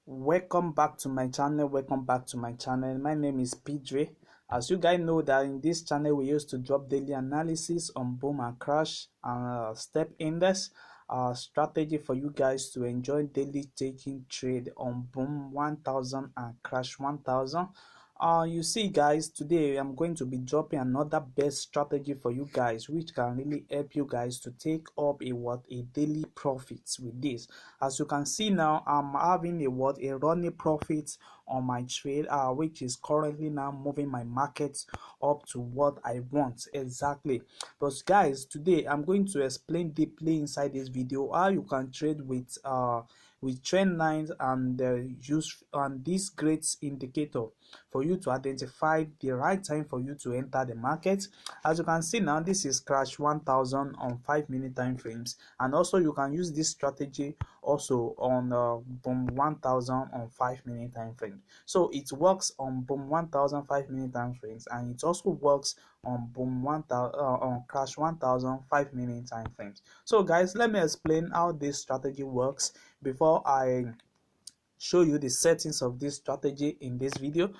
Welcome back to my channel. My name is PJ. As you guys know that in this channel we used to drop daily analysis on boom and crash and step index strategy for you guys to enjoy daily taking trade on boom 1000 and crash 1000. You see guys, today I'm going to be dropping another best strategy for you guys which can really help you guys to take up a daily profits with this. As you can see now, I'm having a running profit on my trade which is currently now moving my market up to what I want exactly. But guys, today I'm going to explain deeply inside this video how you can trade with trend lines and use and this great indicator for you to identify the right time for you to enter the market. As you can see now, this is crash 1000 on 5-minute time frames, and also you can use this strategy also on boom 1000 on 5-minute time frame. So it works on boom 1000 5-minute time frames, and it also works on boom 1000 on crash 1000 5-minute time frames. So guys, let me explain how this strategy works before I show you the settings of this strategy in this video.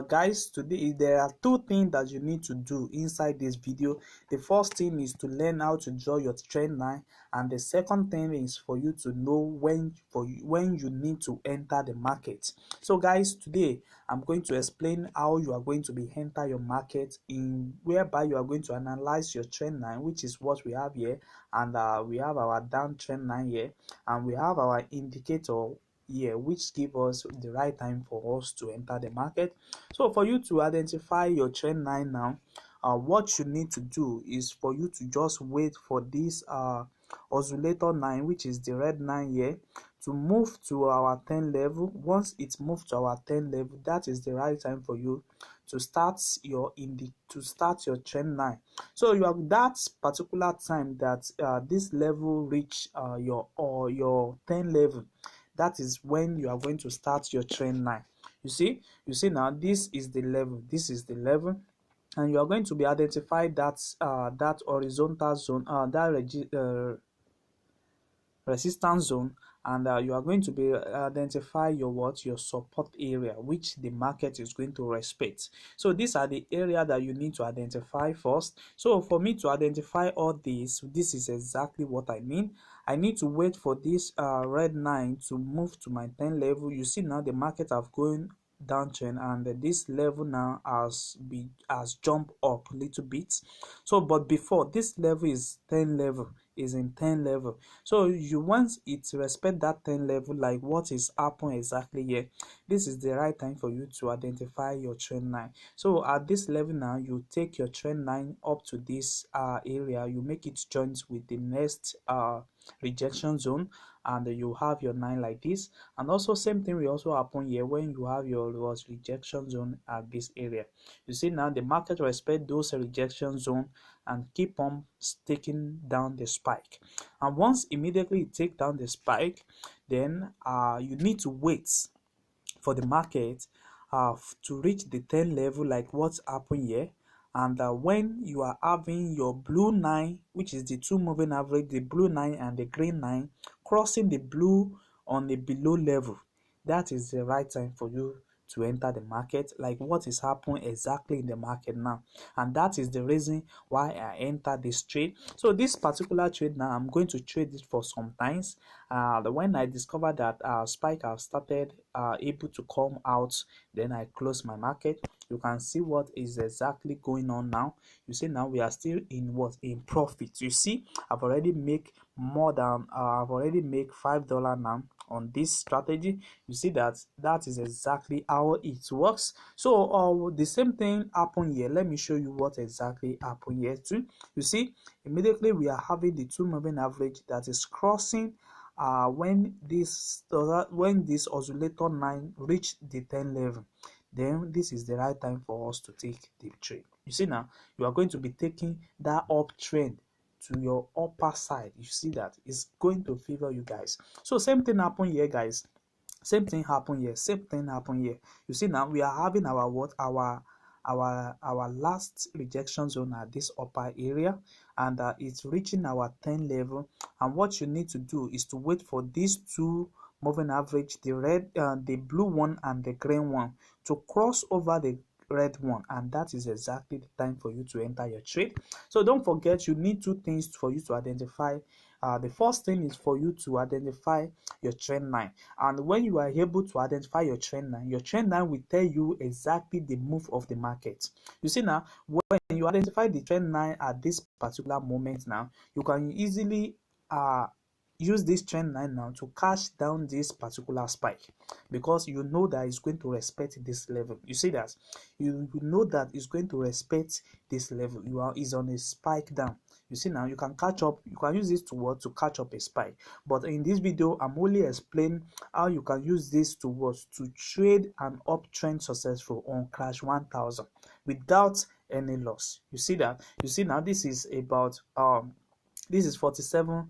Guys, today there are two things that you need to do inside this video. The first thing is to learn how to draw your trend line, and the second thing is for you to know when you need to enter the market. So guys, today I'm going to explain how you are going to be enter your market, in whereby you are going to analyze your trend line, which is what we have here, and we have our down trend line here, and we have our indicator here which give us the right time for us to enter the market. So for you to identify your trend line now, what you need to do is for you to just wait for this oscillator line, which is the red line here, to move to our 10 level. Once it's moved to our 10 level, that is the right time for you to start your trend line. So you have that particular time that this level reach your 10 level, that is when you are going to start your trend line. You see now, this is the level, and you are going to be identify that horizontal zone, resistance zone, and you are going to be identify your support area which the market is going to respect. So these are the area that you need to identify first. So for me to identify all this is exactly what I mean. I need to wait for this red line to move to my 10 level. You see now the market have going downtrend, and this level now has jumped up a little bit. So but before this level is 10 level, is in 10 level, so you want it to respect that 10 level, like what is happening exactly here. This is the right time for you to identify your trend line. So at this level now, you take your trend line up to this area, you make it joint with the next rejection zone, and you have your line like this. And also same thing will also happen here when you have your rejection zone at this area. You see now the market respect those rejection zone and keep on taking down the spike, and once immediately you take down the spike, then you need to wait for the market to reach the 10 level, like what's happened here. And when you are having your blue line, which is the two moving average, the blue line and the green line crossing the blue on the below level, that is the right time for you to enter the market, like what is happening exactly in the market now. And that is the reason why I entered this trade. So this particular trade now, I'm going to trade it for some times. When I discovered that spike have started able to come out, then I close my market. You can see what is exactly going on now. You see now we are still in profit. You see I've already make more than I've already make $5 now on this strategy. You see that is exactly how it works. So the same thing happened here. Let me show you what exactly happened here too. You see immediately we are having the two moving average that is crossing when this oscillator line reach the 10 level, then this is the right time for us to take the trade. You see now you are going to be taking that uptrend to your upper side. You see that it's going to favor you guys. So same thing happen here guys, same thing happen here. You see now we are having our last rejection zone at this upper area, and it's reaching our 10 level. And what you need to do is to wait for these two moving average, the blue one and the green one, to cross over the red one, and that is exactly the time for you to enter your trade. So don't forget, you need two things for you to identify. The first thing is for you to identify your trend line, and when you are able to identify your trend line will tell you exactly the move of the market. You see now, when you identify the trend line at this particular moment now, you can easily use this trend line now to cash down this particular spike, because you know that it's going to respect this level. You see that you know that it's going to respect this level. Is on a spike down. You see now, you can catch up. You can use this to what, to catch up a spike. But in this video, I'm only explaining how you can use this to what, to trade an uptrend successful on crash 1000 without any loss. You see that. You see now, this is about this is 47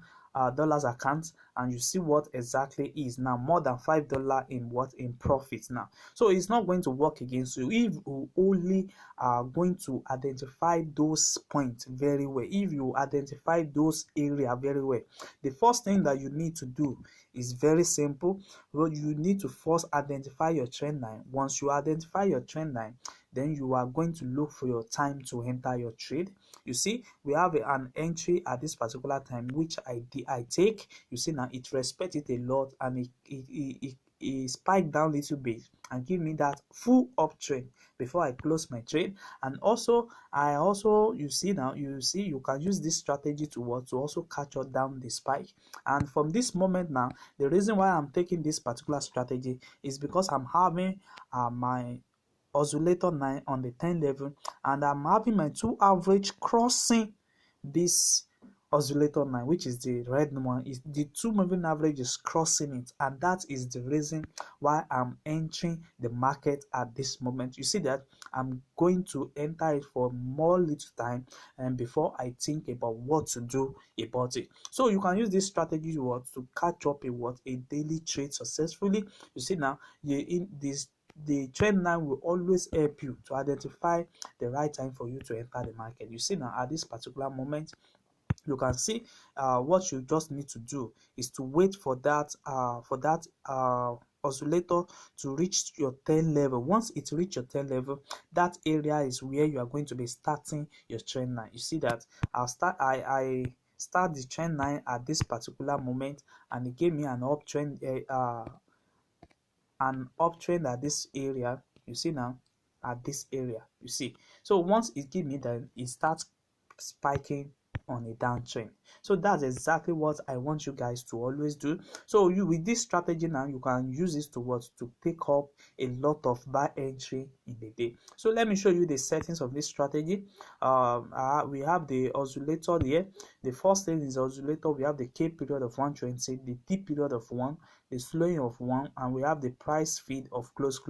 dollars account, and you see what exactly is now more than $5 in what, in profit now. So it's not going to work against you if you only are going to identify those points very well. If you identify those area very well, the first thing that you need to do is very simple. Well, you need to first identify your trend line. Once you identify your trend line, then you are going to look for your time to enter your trade. You see, we have an entry at this particular time, which I take. You see now, it respects it a lot, and it spiked down a little bit and give me that full uptrend before I close my trade. And also, you see now, you can use this strategy to what, to also catch up down the spike. And from this moment now, the reason why I'm taking this particular strategy is because I'm having my oscillator 9 on the 10 level, and I'm having my two average crossing this oscillator 9, which is the red one. Is the two moving average is crossing it, and that is the reason why I'm entering the market at this moment. You see that I'm going to enter it for more little time, and before I think about what to do about it. So you can use this strategy to catch up a daily trade successfully. You see now, the trend line will always help you to identify the right time for you to enter the market. You see now, at this particular moment, you can see what you just need to do is to wait for that oscillator to reach your 10 level. Once it reach your 10 level, that area is where you are going to be starting your trend line. You see that I start the trend line at this particular moment, and it gave me an uptrend at this area. You see now, at this area, you see. So once it give me that, it starts spiking on a downtrend. So that's exactly what I want you guys to always do. So you, with this strategy now, you can use this to what, to pick up a lot of buy entry in the day. So let me show you the settings of this strategy. We have the oscillator here. The first thing is oscillator. We have the K period of 120, the T period of 1, the slowing of 1, and we have the price feed of close.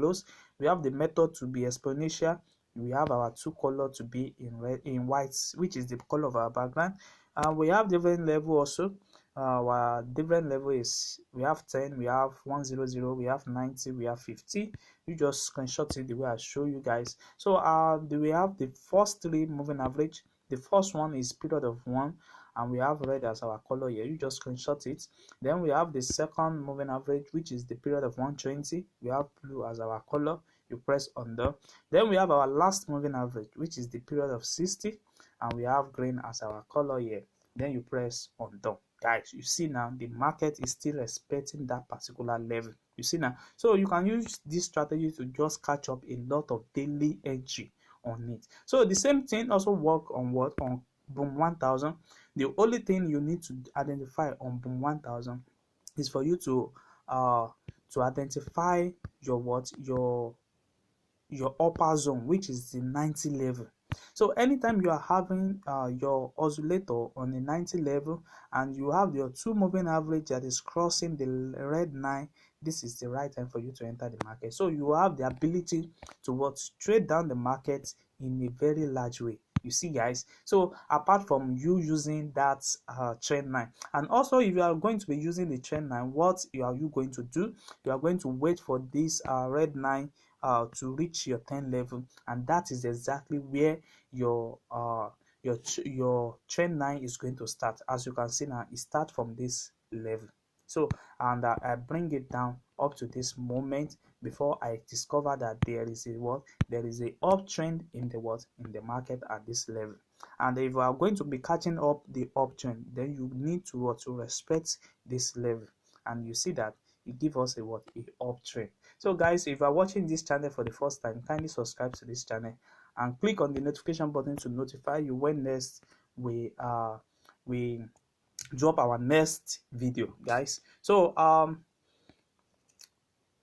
We have the method to be exponential. We have our two color to be in white, which is the color of our background. And we have different level also. Our different level is, we have 10, we have 100, we have 90, we have 50. You just screenshot it the way I show you guys. So we have the first three moving average. The first one is period of 1, and we have red as our color here. You just screenshot it. Then we have the second moving average, which is the period of 120. We have blue as our color. You press undo. Then we have our last moving average, which is the period of 60, and we have green as our color here. Then you press undo. Guys, you see now, the market is still respecting that particular level. You see now, so you can use this strategy to just catch up a lot of daily entry on it. So the same thing also work on what, on boom 1000. The only thing you need to identify on boom 1000 is for you to identify your upper zone, which is the 90 level. So anytime you are having your oscillator on the 90 level, and you have your two moving average that is crossing the red 9, this is the right time for you to enter the market. So you have the ability to trade down the market in a very large way. You see guys, so apart from you using that trend line, and also if you are going to be using the trend line, what are you going to do? You are going to wait for this red 9 to reach your 10 level, and that is exactly where your trend line is going to start. As you can see now, it starts from this level. So and I bring it down up to this moment before I discover that there is a what, there is a uptrend in the what, in the market at this level. And if you are going to be catching up the uptrend, then you need to what, to respect this level. And you see that it give us a what, a uptrend. So guys, if you are watching this channel for the first time, kindly subscribe to this channel and click on the notification button to notify you when next we drop our next video, guys. So